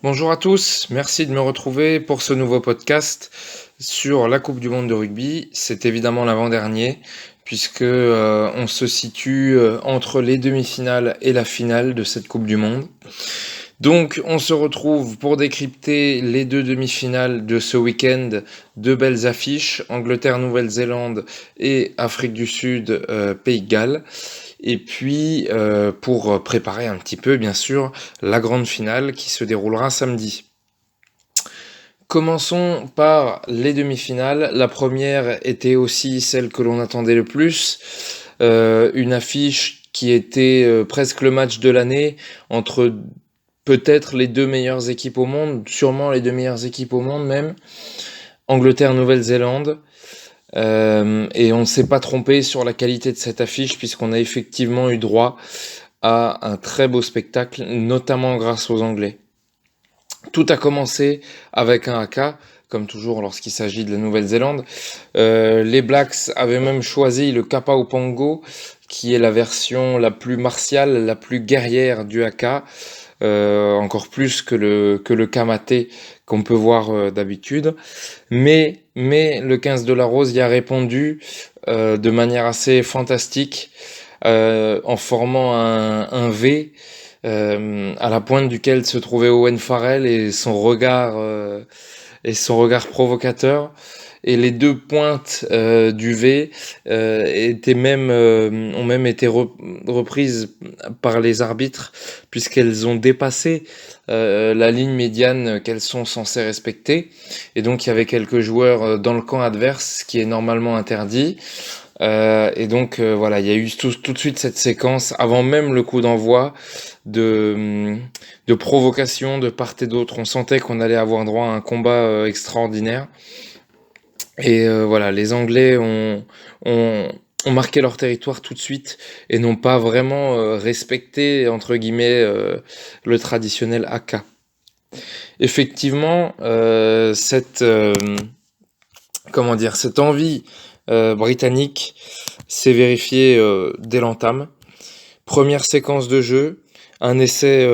Bonjour à tous, merci de me retrouver pour ce nouveau podcast sur la Coupe du monde de rugby. C'est évidemment l'avant-dernier puisque on se situe entre les demi-finales et la finale de cette Coupe du monde. Donc on se retrouve pour décrypter les deux demi-finales de ce week-end, deux belles affiches, Angleterre-Nouvelle-Zélande et Afrique du Sud, Pays de Galles. Et puis pour préparer un petit peu, bien sûr, la grande finale qui se déroulera samedi. Commençons par les demi-finales. La première était aussi celle que l'on attendait le plus. Une affiche qui était presque le match de l'année entre peut-être les deux meilleures équipes au monde, sûrement les deux meilleures équipes au monde même. Angleterre-Nouvelle-Zélande. Et on ne s'est pas trompé sur la qualité de cette affiche puisqu'on a effectivement eu droit à un très beau spectacle, notamment grâce aux Anglais. Tout a commencé avec un haka, comme toujours lorsqu'il s'agit de la Nouvelle-Zélande. Les Blacks avaient même choisi le Kappa Opongo, qui est la version la plus martiale, la plus guerrière du haka, encore plus que le Kamate qu'on peut voir d'habitude. Mais le 15 de la Rose y a répondu de manière assez fantastique en formant un V à la pointe duquel se trouvait Owen Farrell et son regard provocateur. Et les deux pointes du V ont même été reprises par les arbitres puisqu'elles ont dépassé la ligne médiane qu'elles sont censées respecter. Et donc il y avait quelques joueurs dans le camp adverse, ce qui est normalement interdit. Voilà, il y a eu tout de suite cette séquence avant même le coup d'envoi de, de provocation de part et d'autre. On sentait qu'on allait avoir droit à un combat extraordinaire. Et voilà, les Anglais ont marqué leur territoire tout de suite et n'ont pas vraiment respecté, entre guillemets, le traditionnel haka. Effectivement, cette envie britannique s'est vérifiée dès l'entame. Première séquence de jeu, un essai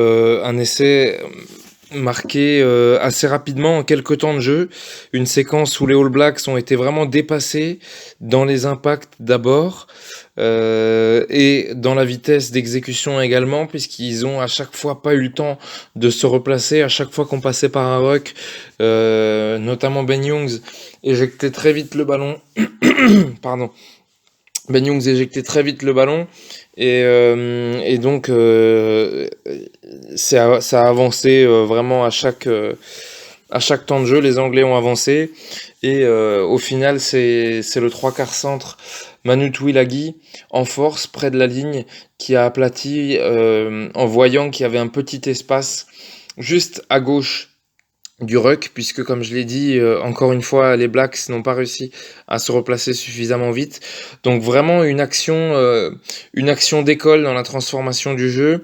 marqué assez rapidement en quelques temps de jeu, une séquence où les All Blacks ont été vraiment dépassés dans les impacts d'abord et dans la vitesse d'exécution également, puisqu'ils ont à chaque fois pas eu le temps de se replacer, à chaque fois qu'on passait par un ruck, notamment Ben Youngs éjectait très vite le ballon, pardon, Ben Youngs éjectait très vite le ballon et donc ça a avancé vraiment à chaque temps de jeu. Les Anglais ont avancé et au final c'est le trois quarts centre Manu Tuilagi en force près de la ligne qui a aplati en voyant qu'il y avait un petit espace juste à gauche du ruck, puisque comme je l'ai dit, encore une fois, les Blacks n'ont pas réussi à se replacer suffisamment vite. Donc vraiment une action d'école dans la transformation du jeu,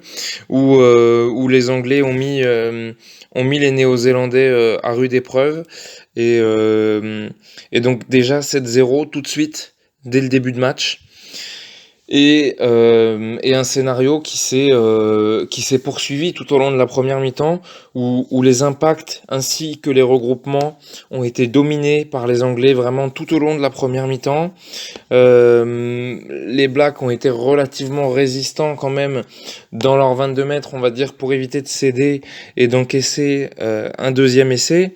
où les Anglais ont mis les Néo-Zélandais à rude épreuve. Et, euh, et donc déjà 7-0 tout de suite, dès le début de match et un scénario qui s'est poursuivi tout au long de la première mi-temps où les impacts ainsi que les regroupements ont été dominés par les Anglais vraiment tout au long de la première mi-temps. Les Blacks ont été relativement résistants quand même dans leurs 22 mètres, on va dire, pour éviter de céder et d'encaisser un deuxième essai.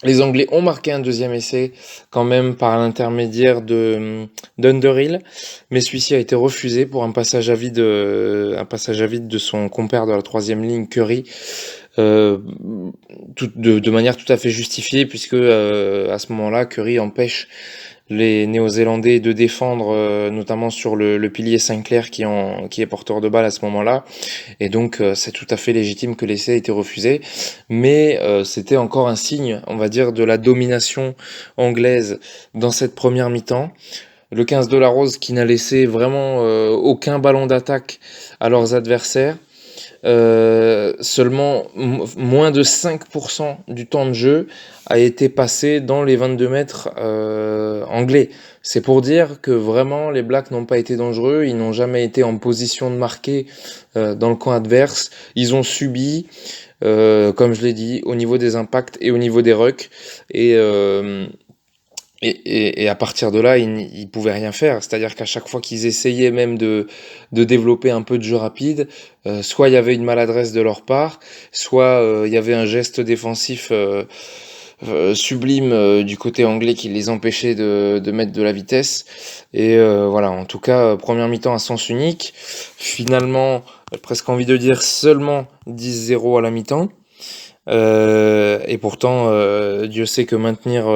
Les Anglais ont marqué un deuxième essai quand même par l'intermédiaire d'Underhill, mais celui-ci a été refusé pour un passage à vide de son compère de la troisième ligne, Curry, euh, de manière tout à fait justifiée puisque à ce moment-là, Curry empêche les Néo-Zélandais de défendre, notamment sur le pilier Sinclair qui est porteur de balle à ce moment-là. Et donc c'est tout à fait légitime que l'essai ait été refusé. Mais c'était encore un signe, on va dire, de la domination anglaise dans cette première mi-temps. Le 15 de la Rose qui n'a laissé vraiment aucun ballon d'attaque à leurs adversaires. seulement moins de 5% du temps de jeu a été passé dans les 22 mètres anglais. C'est pour dire que vraiment les Blacks n'ont pas été dangereux, ils n'ont jamais été en position de marquer dans le camp adverse, ils ont subi, comme je l'ai dit, au niveau des impacts et au niveau des rucks, et, euh, et à partir de là, ils pouvaient rien faire. C'est-à-dire qu'à chaque fois qu'ils essayaient même de développer un peu de jeu rapide, soit il y avait une maladresse de leur part, soit il y avait un geste défensif sublime du côté anglais qui les empêchait de mettre de la vitesse. Et voilà, en tout cas, première mi-temps à sens unique. Finalement, presque envie de dire seulement 10-0 à la mi-temps. Et pourtant, Dieu sait que maintenir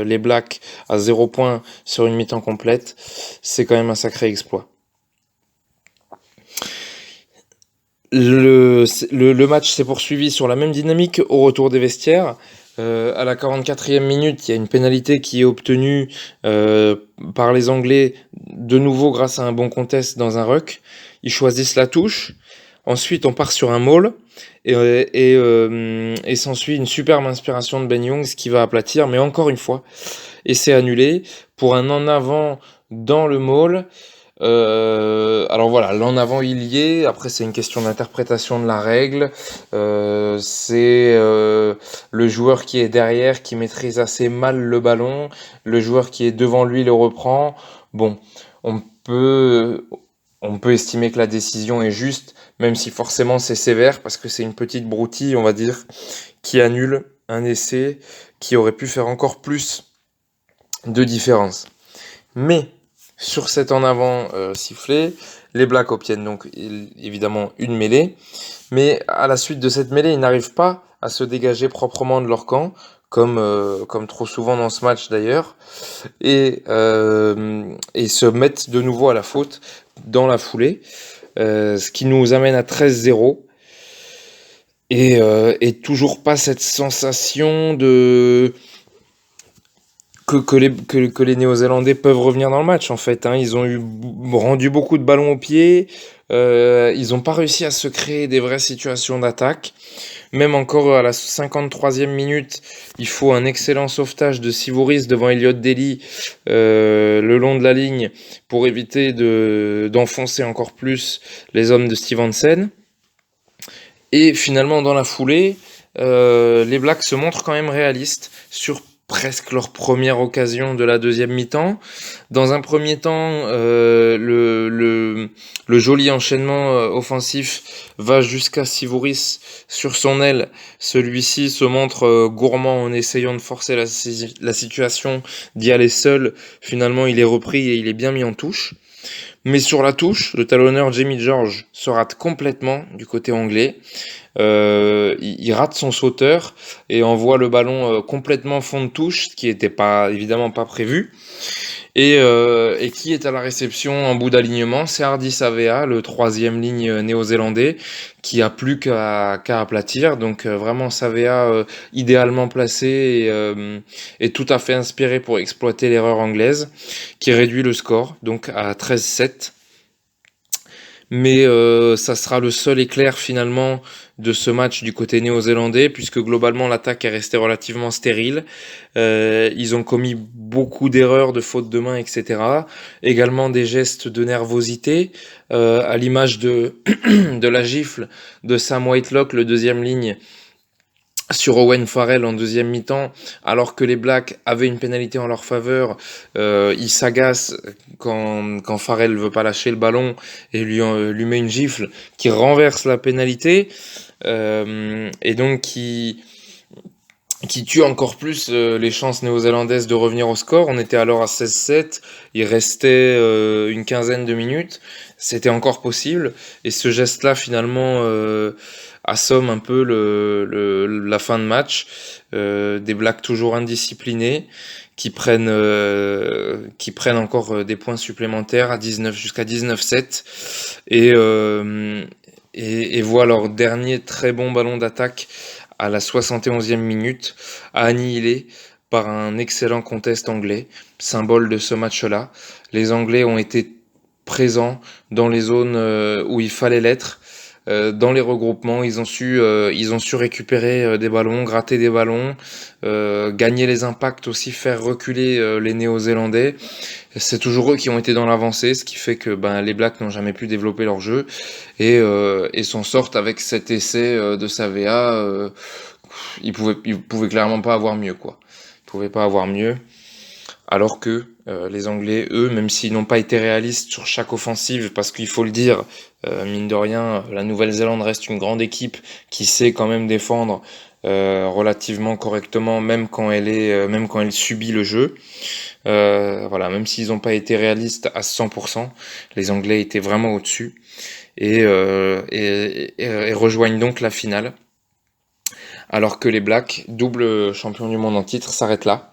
les Blacks à 0 point sur une mi-temps complète, c'est quand même un sacré exploit. Le match s'est poursuivi sur la même dynamique au retour des vestiaires. À la 44e minute, il y a une pénalité qui est obtenue par les Anglais, de nouveau grâce à un bon contest dans un ruck. Ils choisissent la touche. Ensuite, on part sur un maul et s'ensuit une superbe inspiration de Ben Youngs qui va aplatir, mais encore une fois, et c'est annulé pour un en avant dans le maul. Alors voilà, l'en avant il y est. Après, c'est une question d'interprétation de la règle. C'est le joueur qui est derrière qui maîtrise assez mal le ballon. Le joueur qui est devant lui le reprend. Bon, on peut, on peut estimer que la décision est juste, même si forcément c'est sévère parce que c'est une petite broutille, on va dire, qui annule un essai qui aurait pu faire encore plus de différence. Mais sur cet en avant sifflé, les Blacks obtiennent donc évidemment une mêlée, mais à la suite de cette mêlée, ils n'arrivent pas à se dégager proprement de leur camp, comme trop souvent dans ce match d'ailleurs, et se mettent de nouveau à la faute dans la foulée, ce qui nous amène à 13-0. Et toujours pas cette sensation de que les Néo-Zélandais peuvent revenir dans le match en fait. Hein. Ils ont rendu beaucoup de ballons au pied. Ils n'ont pas réussi à se créer des vraies situations d'attaque. Même encore à la 53e minute, il faut un excellent sauvetage de Sivouris devant Elliott Daly le long de la ligne pour éviter d'enfoncer encore plus les hommes de Stevenson. Et finalement, dans la foulée, les Blacks se montrent quand même réalistes sur presque leur première occasion de la deuxième mi-temps. Dans un premier temps, le joli enchaînement offensif va jusqu'à Sivouris sur son aile. Celui-ci se montre gourmand en essayant de forcer la situation, d'y aller seul. Finalement, il est repris et il est bien mis en touche. Mais sur la touche, le talonneur Jamie George se rate complètement du côté anglais. Il rate son sauteur et envoie le ballon complètement fond de touche, ce qui n'était pas évidemment pas prévu. Et qui est à la réception en bout d'alignement? C'est Hardy Savea, le troisième ligne néo-zélandais, qui a plus qu'à aplatir. Donc vraiment Savea idéalement placé et tout à fait inspiré pour exploiter l'erreur anglaise, qui réduit le score donc à 13-7. Mais ça sera le seul éclair finalement de ce match du côté néo-zélandais, puisque globalement l'attaque est restée relativement stérile. Ils ont commis beaucoup d'erreurs, de fautes de main, etc. Également des gestes de nervosité, à l'image de, de la gifle de Sam Whitelock, le deuxième ligne, sur Owen Farrell en deuxième mi-temps, alors que les Blacks avaient une pénalité en leur faveur. Ils s'agacent quand Farrell veut pas lâcher le ballon et lui met une gifle qui renverse la pénalité, et donc qui tue encore plus les chances néo-zélandaises de revenir au score. On était alors à 16-7, il restait une quinzaine de minutes, c'était encore possible, et ce geste-là finalement assomme un peu la fin de match. Des Blacks toujours indisciplinés, qui prennent encore des points supplémentaires à 19 jusqu'à 19-7, et voient leur dernier très bon ballon d'attaque à la 71e minute, annihilé par un excellent contest anglais, symbole de ce match-là. Les Anglais ont été présents dans les zones où il fallait l'être. dans les regroupements. Ils ont su récupérer des ballons, gratter des ballons, gagner les impacts aussi, faire reculer les Néo-Zélandais. C'est toujours eux qui ont été dans l'avancée, ce qui fait que les Blacks n'ont jamais pu développer leur jeu et s'en sortent avec cet essai de Savea. Ils pouvaient clairement pas avoir mieux, quoi. Ils pouvaient pas avoir mieux. Alors que les Anglais, eux, même s'ils n'ont pas été réalistes sur chaque offensive, parce qu'il faut le dire, mine de rien, la Nouvelle-Zélande reste une grande équipe qui sait quand même défendre relativement correctement, même quand elle subit le jeu. Voilà, même s'ils n'ont pas été réalistes à 100%, les Anglais étaient vraiment au-dessus et rejoignent donc la finale. Alors que les Blacks, double champion du monde en titre, s'arrêtent là.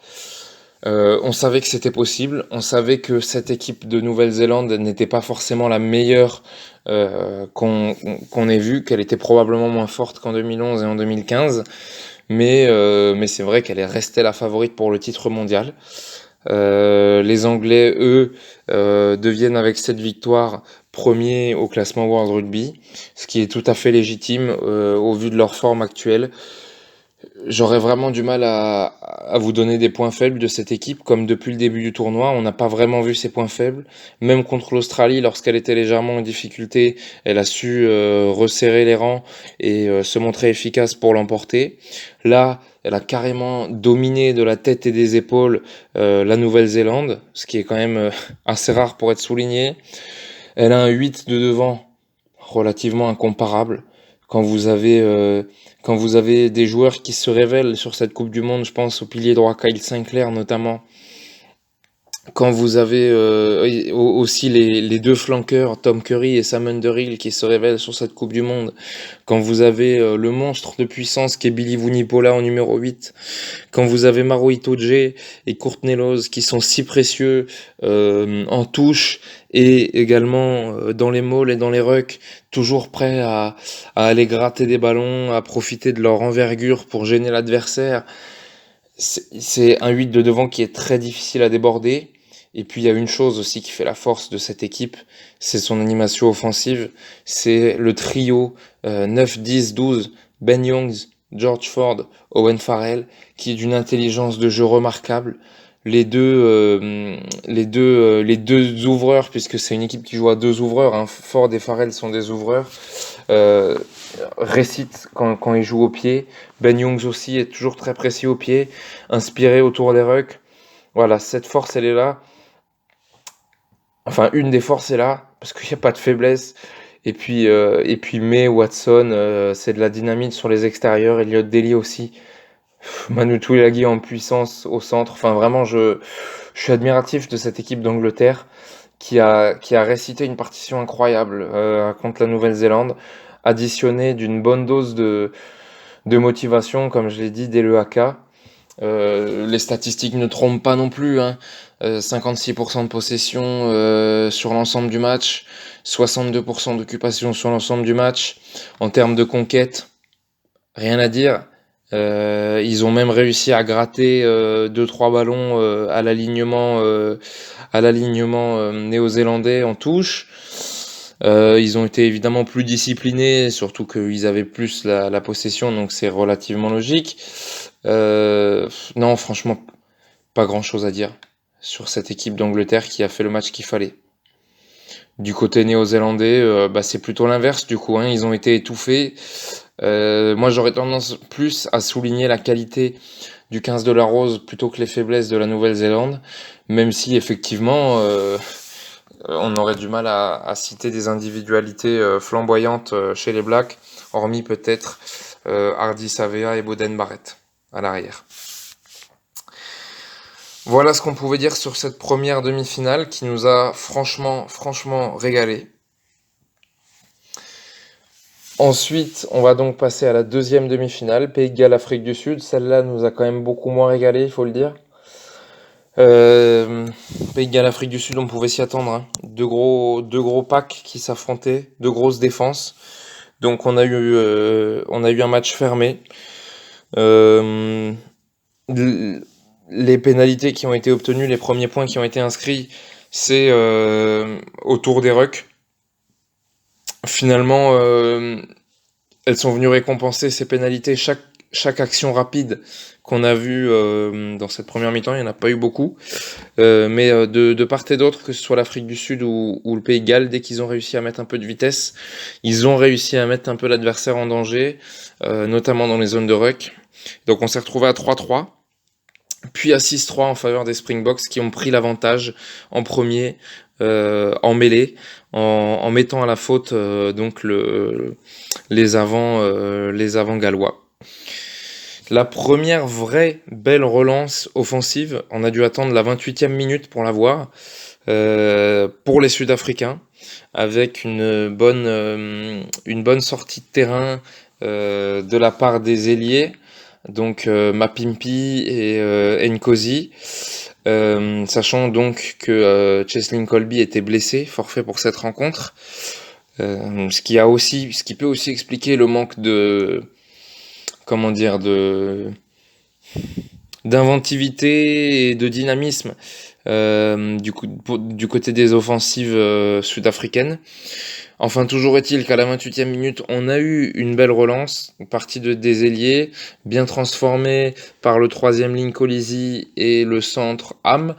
On savait que c'était possible, on savait que cette équipe de Nouvelle-Zélande n'était pas forcément la meilleure qu'on ait vue, qu'elle était probablement moins forte qu'en 2011 et en 2015, mais c'est vrai qu'elle est restée la favorite pour le titre mondial. Les Anglais, eux, deviennent avec cette victoire premiers au classement World Rugby, ce qui est tout à fait légitime au vu de leur forme actuelle. J'aurais vraiment du mal à vous donner des points faibles de cette équipe, comme depuis le début du tournoi, on n'a pas vraiment vu ses points faibles. Même contre l'Australie, lorsqu'elle était légèrement en difficulté, elle a su resserrer les rangs et se montrer efficace pour l'emporter. Là, elle a carrément dominé de la tête et des épaules la Nouvelle-Zélande, ce qui est quand même assez rare pour être souligné. Elle a un 8 de devant relativement incomparable. Quand vous avez quand vous avez des joueurs qui se révèlent sur cette Coupe du Monde, je pense au pilier droit Kyle Sinclair notamment. Quand vous avez aussi les deux flanqueurs, Tom Curry et Sam Underhill, qui se révèlent sur cette Coupe du Monde. Quand vous avez le monstre de puissance qui est Billy Vunipola en numéro 8. Quand vous avez Maro Itoje et Courtney Lawes qui sont si précieux en touche et également dans les mauls et dans les rucks, toujours prêts à aller gratter des ballons, à profiter de leur envergure pour gêner l'adversaire. C'est un 8 de devant qui est très difficile à déborder. Et puis il y a une chose aussi qui fait la force de cette équipe, c'est son animation offensive. C'est le trio 9, 10, 12, Ben Youngs, George Ford, Owen Farrell, qui est d'une intelligence de jeu remarquable. Les deux ouvreurs, puisque c'est une équipe qui joue à deux ouvreurs, hein, Ford et Farrell sont des ouvreurs, euh, récitent quand ils jouent au pied. Ben Youngs aussi est toujours très précis au pied, inspiré autour des rucks. Voilà, cette force, elle est là. Enfin, une des forces est là, parce qu'il n'y a pas de faiblesse. Et puis May, Watson, c'est de la dynamite sur les extérieurs. Elliot Daly aussi. Manu Tuilagi en puissance au centre. Enfin, vraiment, je suis admiratif de cette équipe d'Angleterre qui a récité une partition incroyable contre la Nouvelle-Zélande, additionnée d'une bonne dose de motivation, comme je l'ai dit, dès le haka. Les statistiques ne trompent pas non plus, hein. 56% de possession sur l'ensemble du match, 62% d'occupation sur l'ensemble du match. En termes de conquête, rien à dire. Ils ont même réussi à gratter 2-3 ballons à l'alignement néo-zélandais en touche. Ils ont été évidemment plus disciplinés, surtout qu'ils avaient plus la possession, donc c'est relativement logique. Non, franchement, pas grand-chose à dire sur cette équipe d'Angleterre qui a fait le match qu'il fallait. Du côté néo-zélandais, c'est plutôt l'inverse du coup, hein, ils ont été étouffés. Moi, j'aurais tendance plus à souligner la qualité du 15 de la Rose plutôt que les faiblesses de la Nouvelle-Zélande, même si effectivement on aurait du mal à citer des individualités flamboyantes chez les Blacks, hormis peut-être Hardy Savea et Boden Barrett à l'arrière. Voilà ce qu'on pouvait dire sur cette première demi-finale qui nous a franchement régalé. Ensuite, on va donc passer à la deuxième demi-finale, Pays de Galles, Afrique du Sud. Celle-là nous a quand même beaucoup moins régalé, il faut le dire. Pays de Galles, Afrique du Sud, on pouvait s'y attendre, hein. Deux gros packs qui s'affrontaient, deux grosses défenses. Donc on a eu un match fermé. Euh, les pénalités qui ont été obtenues, les premiers points qui ont été inscrits, c'est autour des rucks. Finalement, elles sont venues récompenser ces pénalités. Chaque action rapide qu'on a vue dans cette première mi-temps, il n'y en a pas eu beaucoup. Mais de part et d'autre, que ce soit l'Afrique du Sud ou le Pays de Galles, dès qu'ils ont réussi à mettre un peu de vitesse, ils ont réussi à mettre un peu l'adversaire en danger, notamment dans les zones de ruck. Donc on s'est retrouvé à 3-3. Puis à 6-3 en faveur des Springboks qui ont pris l'avantage en premier en mêlée, en mettant à la faute donc les avants gallois. La première vraie belle relance offensive, on a dû attendre la 28e minute pour la voir, pour les Sud-Africains, avec une bonne sortie de terrain de la part des ailiers, donc Mapimpi et Nkosi, sachant donc que Cheslin Kolbe était blessé, forfait pour cette rencontre, ce qui peut aussi expliquer le manque d'inventivité et de dynamisme du côté des offensives sud-africaines. Enfin, toujours est-il qu'à la 28e minute, on a eu une belle relance, une partie des ailiers, bien transformée par le troisième ligne Colisi et le centre Ham.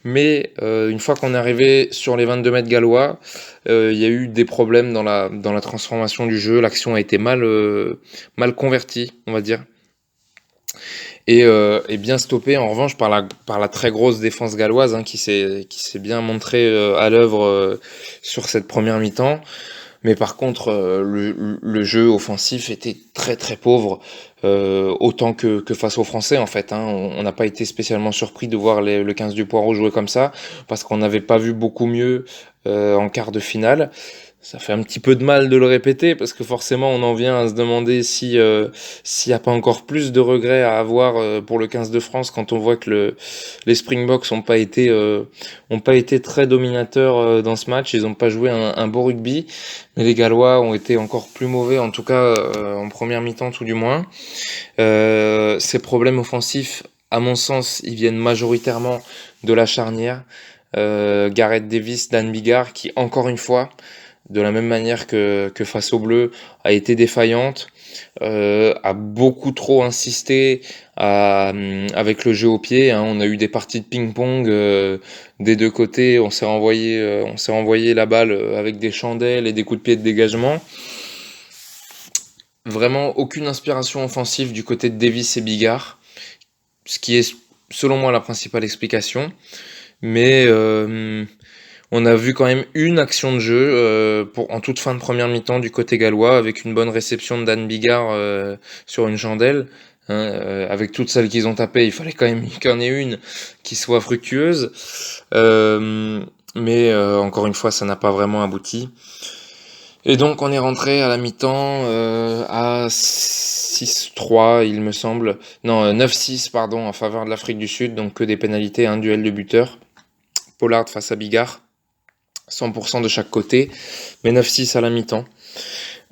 Mais une fois qu'on est arrivé sur les 22 mètres gallois, il y a eu des problèmes dans la transformation du jeu. L'action a été mal convertie, on va dire. Et bien stoppé en revanche par la très grosse défense galloise qui s'est bien montrée à l'œuvre sur cette première mi-temps. Mais par contre, le jeu offensif était très très pauvre, autant que face aux Français en fait. On n'a pas été spécialement surpris de voir le 15 du Poireau jouer comme ça, parce qu'on n'avait pas vu beaucoup mieux en quart de finale. Ça fait un petit peu de mal de le répéter, parce que forcément on en vient à se demander s'il n'y a pas encore plus de regrets à avoir pour le 15 de France quand on voit que les Springboks ont pas été très dominateurs dans ce match. Ils n'ont pas joué un beau rugby, mais les Gallois ont été encore plus mauvais, en tout cas en première mi-temps tout du moins. Ces problèmes offensifs, à mon sens, ils viennent majoritairement de la charnière. Gareth Davis, Dan Biggar, qui encore une fois, de la même manière que face aux Bleus, a été défaillante, a beaucoup trop insisté avec le jeu au pied. On a eu des parties de ping-pong des deux côtés. On s'est renvoyé la balle avec des chandelles et des coups de pied de dégagement. Vraiment aucune inspiration offensive du côté de Davis et Biggar, ce qui est selon moi la principale explication. Mais on a vu quand même une action de jeu en toute fin de première mi-temps du côté gallois, avec une bonne réception de Dan Biggar sur une chandelle. Avec toutes celles qu'ils ont tapées, il fallait quand même qu'il y en ait une qui soit fructueuse. Mais encore une fois, ça n'a pas vraiment abouti. Et donc on est rentré à la mi-temps à 6-3, il me semble. Non, 9-6, pardon, en faveur de l'Afrique du Sud, donc que des pénalités, un duel de buteurs. Pollard face à Biggar, 100% de chaque côté, mais 9-6 à la mi-temps.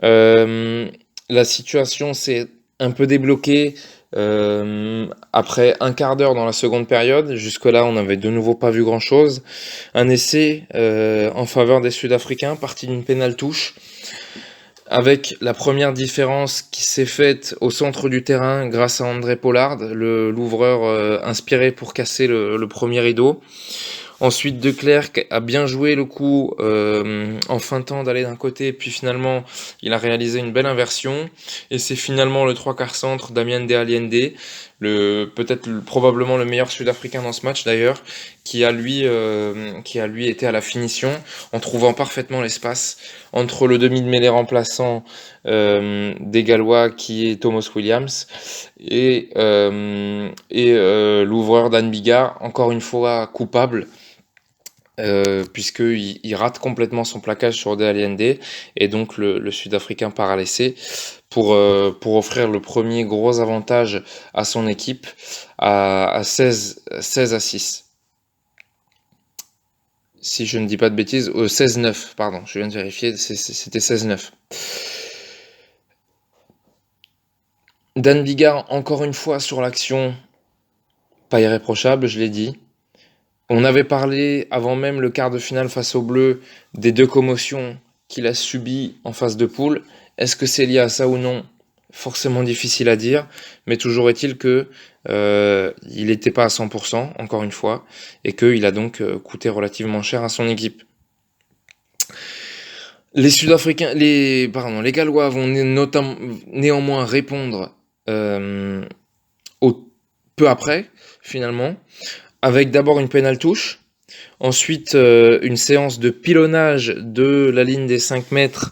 La situation s'est un peu débloquée après un quart d'heure dans la seconde période. Jusque-là, on n'avait de nouveau pas vu grand-chose. Un essai en faveur des Sud-Africains, parti d'une pénale touche, avec la première différence qui s'est faite au centre du terrain grâce à André Pollard, l'ouvreur inspiré pour casser le premier rideau. Ensuite, De Klerk a bien joué le coup en feintant d'aller d'un côté, puis finalement, il a réalisé une belle inversion. Et c'est finalement le 3/4 centre, Damien De Allende, probablement le meilleur Sud-Africain dans ce match d'ailleurs, qui a lui été à la finition, en trouvant parfaitement l'espace entre le demi de mêlée remplaçant des Gallois qui est Thomas Williams et l'ouvreur Dan Biggar, encore une fois coupable. Puisqu'il rate complètement son plaquage sur De Allende, et donc le Sud-Africain part à l'essai pour offrir le premier gros avantage à son équipe à 16-6. Si je ne dis pas de bêtises, 16-9, pardon, je viens de vérifier, c'était 16-9. Dan Biggar, encore une fois sur l'action, pas irréprochable, je l'ai dit. On avait parlé, avant même le quart de finale face aux Bleus, des deux commotions qu'il a subi en phase de poule. Est-ce que c'est lié à ça ou non? Forcément difficile à dire, mais toujours est-il que il n'était pas à 100%, encore une fois, et qu'il a donc coûté relativement cher à son équipe. Les Gallois vont néanmoins répondre euh, peu après, finalement, avec d'abord une pénale touche, ensuite une séance de pilonnage de la ligne des 5 mètres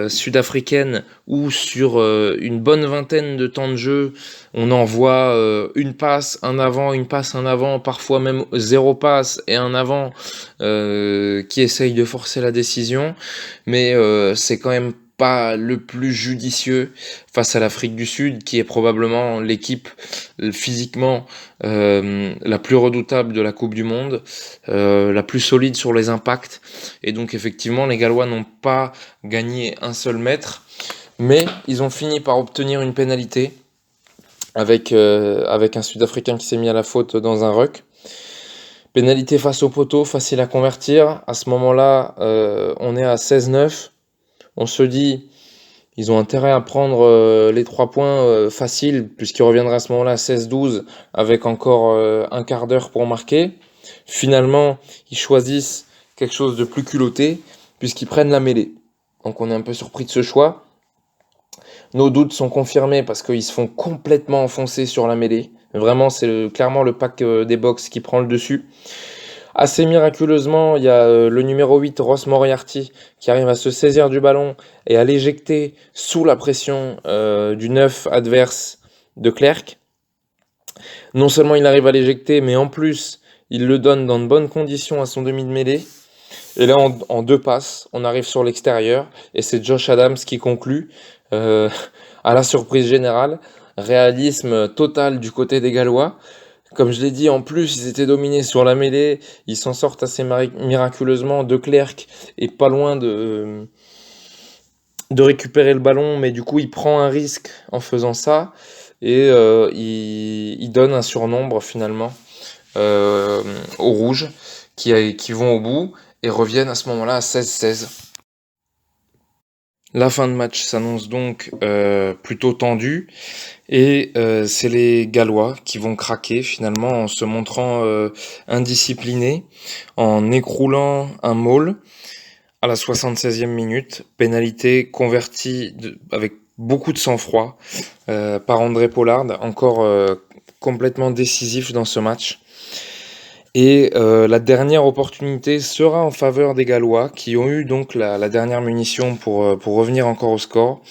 sud-africaine où sur une bonne vingtaine de temps de jeu, on envoie une passe, un avant, une passe, un avant, parfois même 0 passe et un avant qui essaye de forcer la décision. Mais c'est quand même pas le plus judicieux face à l'Afrique du Sud, qui est probablement l'équipe physiquement la plus redoutable de la Coupe du Monde, la plus solide sur les impacts. Et donc effectivement, les Gallois n'ont pas gagné un seul mètre, mais ils ont fini par obtenir une pénalité avec un Sud-Africain qui s'est mis à la faute dans un ruck. Pénalité face au poteau, facile à convertir. À ce moment-là, on est à 16-9. On se dit, ils ont intérêt à prendre les 3 points faciles, puisqu'ils reviendraient à ce moment-là à 16-12, avec encore un quart d'heure pour marquer. Finalement, ils choisissent quelque chose de plus culotté, puisqu'ils prennent la mêlée. Donc on est un peu surpris de ce choix. Nos doutes sont confirmés parce qu'ils se font complètement enfoncer sur la mêlée. Vraiment, c'est clairement le pack des box qui prend le dessus. Assez miraculeusement, il y a le numéro 8, Ross Moriarty, qui arrive à se saisir du ballon et à l'éjecter sous la pression du 9 adverse de Clerc. Non seulement il arrive à l'éjecter, mais en plus, il le donne dans de bonnes conditions à son demi de mêlée. Et là, en 2 passes, on arrive sur l'extérieur et c'est Josh Adams qui conclut euh, à la surprise générale. Réalisme total du côté des Gallois. Comme je l'ai dit, en plus, ils étaient dominés sur la mêlée. Ils s'en sortent assez miraculeusement. De Klerk est pas loin de récupérer le ballon, mais du coup, il prend un risque en faisant ça. Et il donne un surnombre finalement euh, aux Rouges qui vont au bout et reviennent à ce moment-là à 16-16. La fin de match s'annonce donc plutôt tendue et c'est les Gallois qui vont craquer finalement en se montrant indisciplinés, en écroulant un maul à la 76e minute, pénalité convertie avec beaucoup de sang-froid par André Pollard, encore complètement décisif dans ce match. Et la dernière opportunité sera en faveur des Gallois, qui ont eu donc la dernière munition pour revenir encore au score.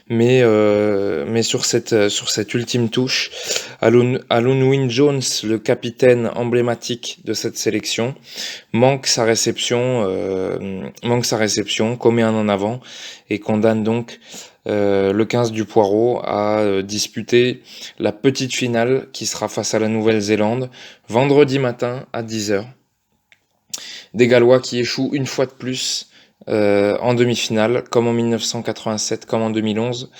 Mais sur cette ultime touche, Alun Wyn-Jones, le capitaine emblématique de cette sélection, manque sa réception, commet un en avant et condamne donc le 15 du Poireau à disputer la petite finale qui sera face à la Nouvelle-Zélande vendredi matin à 10h. Des Gallois qui échouent une fois de plus en demi-finale, comme en 1987, comme en 2011.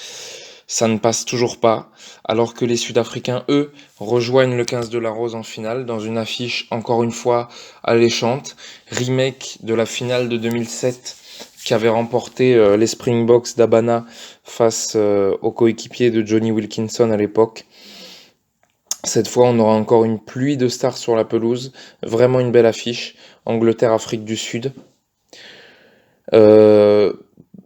Ça ne passe toujours pas, alors que les Sud-Africains, eux, rejoignent le 15 de la Rose en finale, dans une affiche, encore une fois, alléchante, remake de la finale de 2007, qui avait remporté les Springboks d'Abana face aux coéquipiers de Johnny Wilkinson à l'époque. Cette fois, on aura encore une pluie de stars sur la pelouse, vraiment une belle affiche, Angleterre-Afrique du Sud.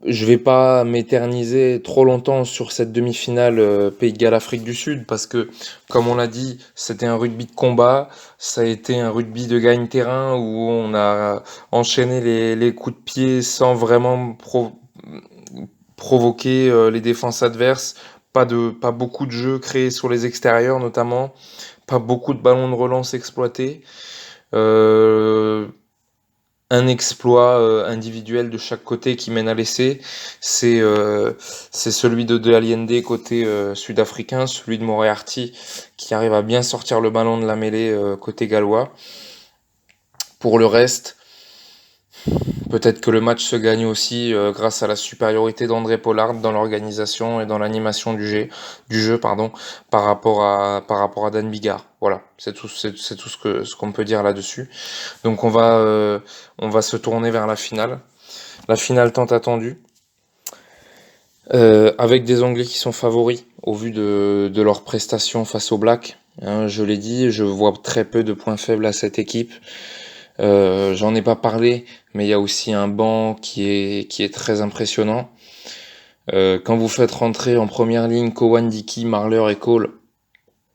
Je vais pas m'éterniser trop longtemps sur cette demi-finale Pays de Galles-Afrique du Sud parce que, comme on l'a dit, c'était un rugby de combat, ça a été un rugby de gagne-terrain où on a enchaîné les coups de pied sans vraiment provoquer les défenses adverses, pas beaucoup de jeux créés sur les extérieurs notamment, pas beaucoup de ballons de relance exploités. Euh, un exploit individuel de chaque côté qui mène à l'essai, c'est celui de Allende côté sud-africain, celui de Moriarty qui arrive à bien sortir le ballon de la mêlée côté gallois. Pour le reste, peut-être que le match se gagne aussi grâce à la supériorité d'André Pollard dans l'organisation et dans l'animation du jeu par rapport à Dan Bigard. Voilà, c'est tout ce qu'on peut dire là-dessus. Donc on va se tourner vers la finale. la finale tant attendue. Avec des Anglais qui sont favoris au vu de leur prestation face aux Blacks. Hein, je l'ai dit, je vois très peu de points faibles à cette équipe. J'en ai pas parlé, mais il y a aussi un banc qui est très impressionnant. Quand vous faites rentrer en première ligne Cowan, Dickey, Marler et Cole,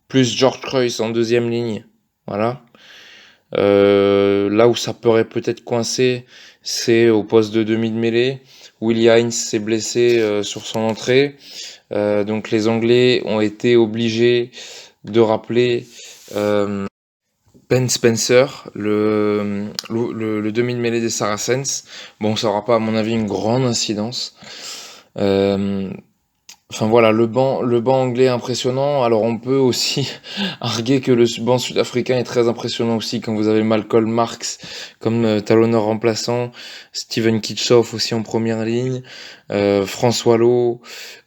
plus George Kreuz en deuxième ligne, voilà. Là où ça pourrait peut-être coincer, c'est au poste de demi de mêlée. Willie Hines s'est blessé sur son entrée. Donc les Anglais ont été obligés de rappeler Ben Spencer, le demi de mêlée des Saracens. Bon, ça aura pas à mon avis une grande incidence. Enfin voilà, le banc anglais est impressionnant. Alors on peut aussi arguer que le banc sud-africain est très impressionnant aussi quand vous avez Malcolm Marx comme talonneur remplaçant, Steven Kitchoff aussi en première ligne, François Loh,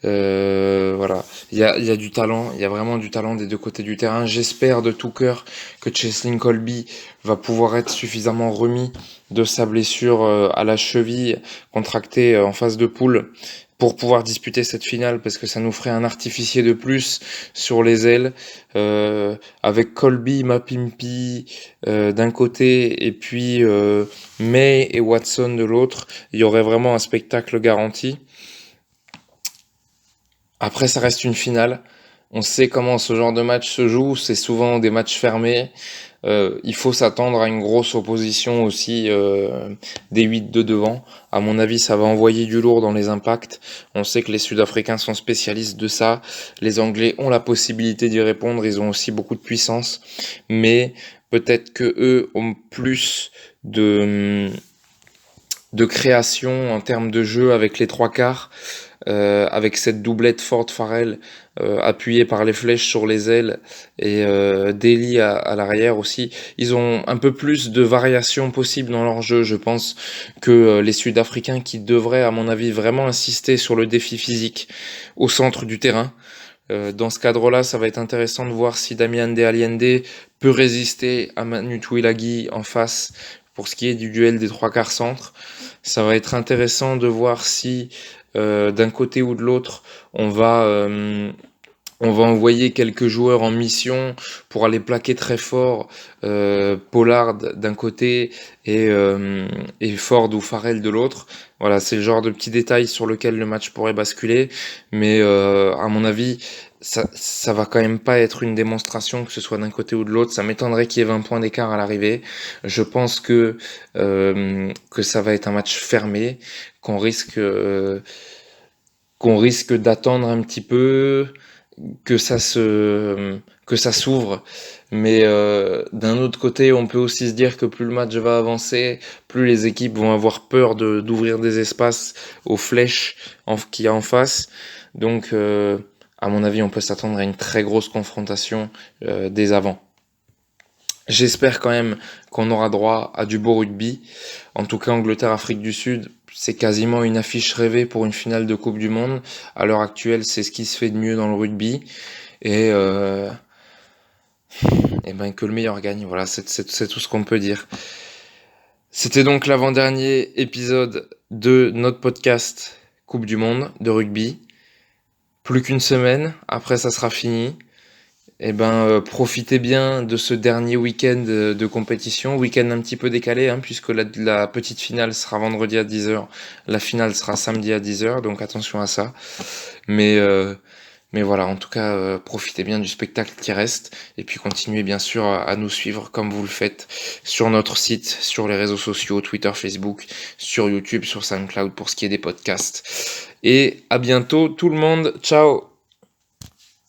voilà. Il y a du talent, il y a vraiment du talent des deux côtés du terrain. J'espère de tout cœur que Cheslin Colby va pouvoir être suffisamment remis de sa blessure à la cheville contractée en phase de poule pour pouvoir disputer cette finale, parce que ça nous ferait un artificier de plus sur les ailes, avec Colby, Mapimpi d'un côté, et puis May et Watson de l'autre. Il y aurait vraiment un spectacle garanti. Après, ça reste une finale. On sait comment ce genre de match se joue, c'est souvent des matchs fermés. Il faut s'attendre à une grosse opposition aussi des 8 de devant. À mon avis, ça va envoyer du lourd dans les impacts. On sait que les Sud-Africains sont spécialistes de ça. Les Anglais ont la possibilité d'y répondre. Ils ont aussi beaucoup de puissance. Mais peut-être que eux ont plus de création en termes de jeu avec les trois quarts. Avec cette doublette Ford-Farrell appuyée par les flèches sur les ailes et Daly à l'arrière aussi. Ils ont un peu plus de variations possibles dans leur jeu, je pense, que les Sud-Africains qui devraient, à mon avis, vraiment insister sur le défi physique au centre du terrain. Dans ce cadre-là, ça va être intéressant de voir si Damian De Allende peut résister à Manu Tuilagi en face pour ce qui est du duel des trois quarts centre. Ça va être intéressant de voir si d'un côté ou de l'autre, on va envoyer quelques joueurs en mission pour aller plaquer très fort Pollard d'un côté et Ford ou Farrell de l'autre. Voilà, c'est le genre de petits détails sur lequel le match pourrait basculer. Mais à mon avis, ça va quand même pas être une démonstration que ce soit d'un côté ou de l'autre. Ça m'étonnerait qu'il y ait 20 points d'écart à l'arrivée. Je pense que ça va être un match fermé, qu'on risque d'attendre un petit peu, que ça s'ouvre. Mais d'un autre côté, on peut aussi se dire que plus le match va avancer, plus les équipes vont avoir peur d'ouvrir des espaces aux flèches qu'il y a en face. Donc, à mon avis, on peut s'attendre à une très grosse confrontation dès avant. J'espère quand même qu'on aura droit à du beau rugby. En tout cas, Angleterre-Afrique du Sud, c'est quasiment une affiche rêvée pour une finale de Coupe du Monde. À l'heure actuelle, c'est ce qui se fait de mieux dans le rugby. Et ben que le meilleur gagne. Voilà, c'est tout ce qu'on peut dire. C'était donc l'avant-dernier épisode de notre podcast Coupe du Monde de rugby. Plus qu'une semaine, après ça sera fini. Eh ben, profitez bien de ce dernier week-end de compétition, week-end un petit peu décalé, hein, puisque la petite finale sera vendredi à 10h, la finale sera samedi à 10h, donc attention à ça. Mais voilà, en tout cas, profitez bien du spectacle qui reste, et puis continuez bien sûr à nous suivre comme vous le faites sur notre site, sur les réseaux sociaux, Twitter, Facebook, sur YouTube, sur SoundCloud pour ce qui est des podcasts. Et à bientôt tout le monde, ciao!